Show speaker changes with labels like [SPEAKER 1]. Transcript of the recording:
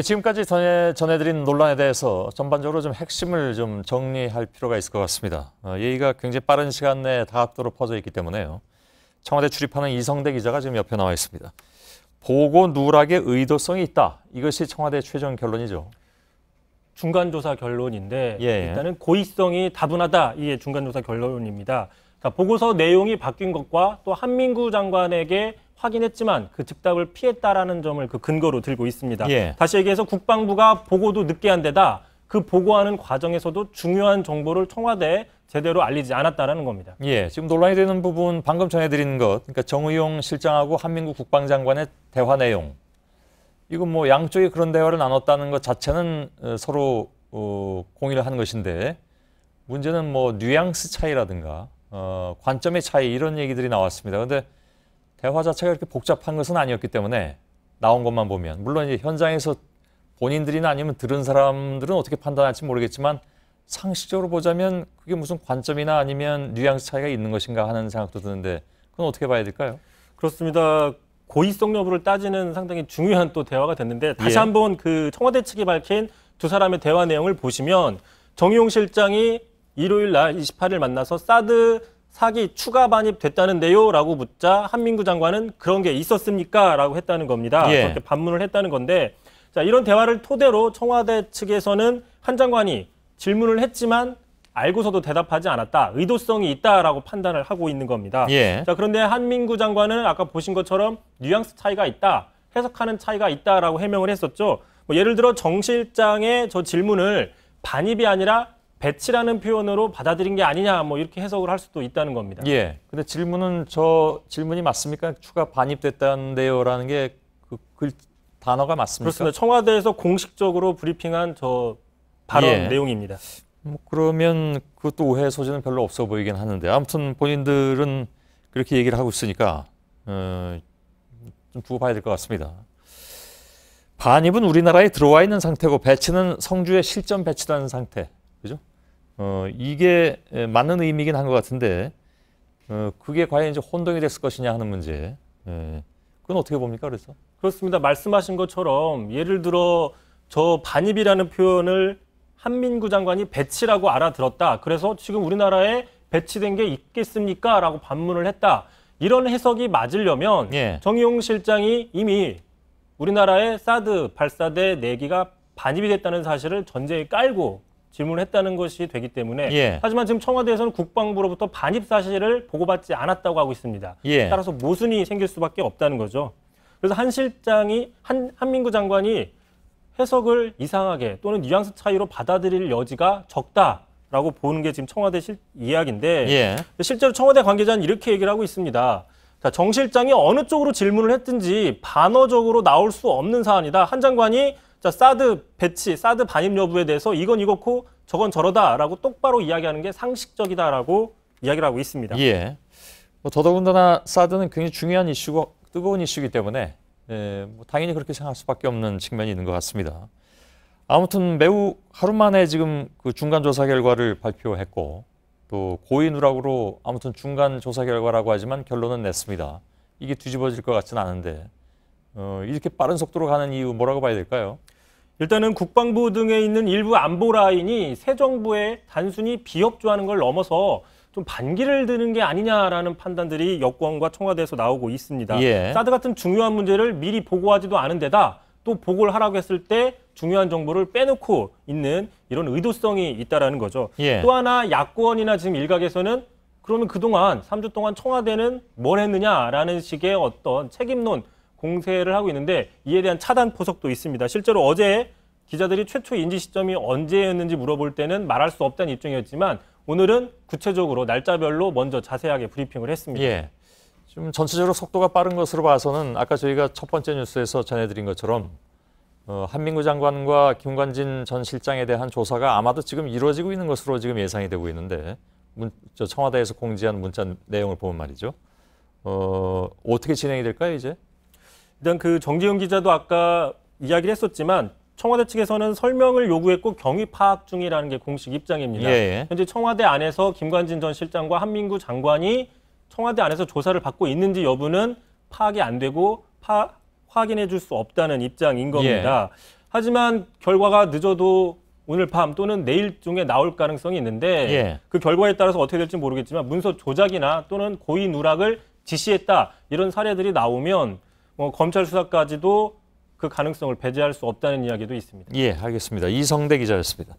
[SPEAKER 1] 지금까지 전해드린 논란에 대해서 전반적으로 좀 핵심을 좀 정리할 필요가 있을 것 같습니다. 얘기가 굉장히 빠른 시간 내에 다각도로 퍼져 있기 때문에요. 청와대 출입하는 이성대 기자가 지금 옆에 나와 있습니다. 보고 누락의 의도성이 있다. 이것이 청와대 최종 결론이죠.
[SPEAKER 2] 중간조사 결론인데
[SPEAKER 1] 예.
[SPEAKER 2] 일단은 고의성이 다분하다. 이게 중간조사 결론입니다. 자, 보고서 내용이 바뀐 것과 또 한민구 장관에게 확인했지만 그 즉답을 피했다라는 점을 그 근거로 들고 있습니다.
[SPEAKER 1] 예.
[SPEAKER 2] 다시 얘기해서 국방부가 보고도 늦게 한 데다 그 보고하는 과정에서도 중요한 정보를 청와대에 제대로 알리지 않았다라는 겁니다.
[SPEAKER 1] 예, 지금 논란이 되는 부분 방금 전해드린 것, 그러니까 정의용 실장하고 한민구 국방장관의 대화 내용. 이건 뭐 양쪽이 그런 대화를 나눴다는 것 자체는 서로 공유를 하는 것인데 문제는 뭐 뉘앙스 차이라든가 관점의 차이 이런 얘기들이 나왔습니다. 그런데 대화 자체가 그렇게 복잡한 것은 아니었기 때문에 나온 것만 보면 물론 이제 현장에서 본인들이나 아니면 들은 사람들은 어떻게 판단할지 모르겠지만 상식적으로 보자면 그게 무슨 관점이나 아니면 뉘앙스 차이가 있는 것인가 하는 생각도 드는데 그건 어떻게 봐야 될까요?
[SPEAKER 2] 그렇습니다. 고의성 여부를 따지는 상당히 중요한 또 대화가 됐는데 다시
[SPEAKER 1] 예.
[SPEAKER 2] 한번 그 청와대 측이 밝힌 두 사람의 대화 내용을 보시면 정의용 실장이 일요일 날 28일 만나서 사드 사기 추가 반입됐다는데요 라고 묻자 한민구 장관은 그런 게 있었습니까? 라고 했다는 겁니다.
[SPEAKER 1] 예.
[SPEAKER 2] 그렇게 반문을 했다는 건데 자, 이런 대화를 토대로 청와대 측에서는 한 장관이 질문을 했지만 알고서도 대답하지 않았다. 의도성이 있다라고 판단을 하고 있는 겁니다.
[SPEAKER 1] 예.
[SPEAKER 2] 자, 그런데 한민구 장관은 아까 보신 것처럼 뉘앙스 차이가 있다. 해석하는 차이가 있다라고 해명을 했었죠. 뭐 예를 들어 정 실장의 저 질문을 반입이 아니라 배치라는 표현으로 받아들인 게 아니냐 뭐 이렇게 해석을 할 수도 있다는 겁니다.
[SPEAKER 1] 예. 근데 질문은 저 질문이 맞습니까? 추가 반입됐다는데요라는 게 그 단어가 맞습니까?
[SPEAKER 2] 그렇습니다. 청와대에서 공식적으로 브리핑한 저 발언
[SPEAKER 1] 예.
[SPEAKER 2] 내용입니다.
[SPEAKER 1] 뭐 그러면 그것도 오해 소지는 별로 없어 보이긴 하는데 아무튼 본인들은 그렇게 얘기를 하고 있으니까 좀 두고 봐야 될 것 같습니다. 반입은 우리나라에 들어와 있는 상태고 배치는 성주에 실전 배치된 상태. 그죠? 이게 맞는 의미긴 한 것 같은데 그게 과연 이제 혼동이 됐을 것이냐 하는 문제. 그건 어떻게 봅니까? 그래서
[SPEAKER 2] 그렇습니다. 말씀하신 것처럼 예를 들어 저 반입이라는 표현을 한민구 장관이 배치라고 알아들었다. 그래서 지금 우리나라에 배치된 게 있겠습니까? 라고 반문을 했다. 이런 해석이 맞으려면
[SPEAKER 1] 예.
[SPEAKER 2] 정의용 실장이 이미 우리나라에 사드 발사대 4기가 반입이 됐다는 사실을 전제에 깔고 질문을 했다는 것이 되기 때문에
[SPEAKER 1] 예.
[SPEAKER 2] 하지만 지금 청와대에서는 국방부로부터 반입 사실을 보고받지 않았다고 하고 있습니다.
[SPEAKER 1] 예.
[SPEAKER 2] 따라서 모순이 생길 수밖에 없다는 거죠. 그래서 한민구 장관이 해석을 이상하게 또는 뉘앙스 차이로 받아들일 여지가 적다라고 보는 게 지금 청와대 이야기인데
[SPEAKER 1] 예.
[SPEAKER 2] 실제로 청와대 관계자는 이렇게 얘기를 하고 있습니다. 자, 정 실장이 어느 쪽으로 질문을 했든지 반어적으로 나올 수 없는 사안이다. 한 장관이 자, 사드 배치, 사드 반입 여부에 대해서 이건 이렇고 저건 저러다라고 똑바로 이야기하는 게 상식적이다라고 이야기를 하고 있습니다.
[SPEAKER 1] 예. 뭐 더더군다나 사드는 굉장히 중요한 이슈고 뜨거운 이슈이기 때문에 뭐 당연히 그렇게 생각할 수밖에 없는 측면이 있는 것 같습니다. 아무튼 매우 하루 만에 지금 그 중간 조사 결과를 발표했고 또 고의 누락으로 아무튼 중간 조사 결과라고 하지만 결론은 냈습니다. 이게 뒤집어질 것 같지는 않은데 이렇게 빠른 속도로 가는 이유 뭐라고 봐야 될까요?
[SPEAKER 2] 일단은 국방부 등에 있는 일부 안보 라인이 새 정부에 단순히 비협조하는 걸 넘어서 좀 반기를 드는 게 아니냐라는 판단들이 여권과 청와대에서 나오고 있습니다.
[SPEAKER 1] 예.
[SPEAKER 2] 사드 같은 중요한 문제를 미리 보고하지도 않은 데다 또 보고를 하라고 했을 때 중요한 정보를 빼놓고 있는 이런 의도성이 있다라는 거죠.
[SPEAKER 1] 예.
[SPEAKER 2] 또 하나 야권이나 지금 일각에서는 그러면 그동안 3주 동안 청와대는 뭘 했느냐라는 식의 어떤 책임론 공세를 하고 있는데 이에 대한 차단 포석도 있습니다. 실제로 어제 기자들이 최초 인지 시점이 언제였는지 물어볼 때는 말할 수 없다는 입장이었지만 오늘은 구체적으로 날짜별로 먼저 자세하게 브리핑을 했습니다.
[SPEAKER 1] 예. 좀 전체적으로 속도가 빠른 것으로 봐서는 아까 저희가 첫 번째 뉴스에서 전해드린 것처럼 한민구 장관과 김관진 전 실장에 대한 조사가 아마도 지금 이루어지고 있는 것으로 지금 예상이 되고 있는데 청와대에서 공지한 문자 내용을 보면 말이죠. 어떻게 진행이 될까요, 이제?
[SPEAKER 2] 일단 그 정지훈 기자도 아까 이야기를 했었지만 청와대 측에서는 설명을 요구했고 경위 파악 중이라는 게 공식 입장입니다.
[SPEAKER 1] 예.
[SPEAKER 2] 현재 청와대 안에서 김관진 전 실장과 한민구 장관이 청와대 안에서 조사를 받고 있는지 여부는 파악이 안 되고 확인해 줄 수 없다는 입장인 겁니다. 하지만 결과가 늦어도 오늘 밤 또는 내일 중에 나올 가능성이 있는데
[SPEAKER 1] 예.
[SPEAKER 2] 그 결과에 따라서 어떻게 될지 모르겠지만 문서 조작이나 또는 고의 누락을 지시했다 이런 사례들이 나오면 뭐 검찰 수사까지도 그 가능성을 배제할 수 없다는 이야기도 있습니다.
[SPEAKER 1] 예, 알겠습니다. 이성대 기자였습니다.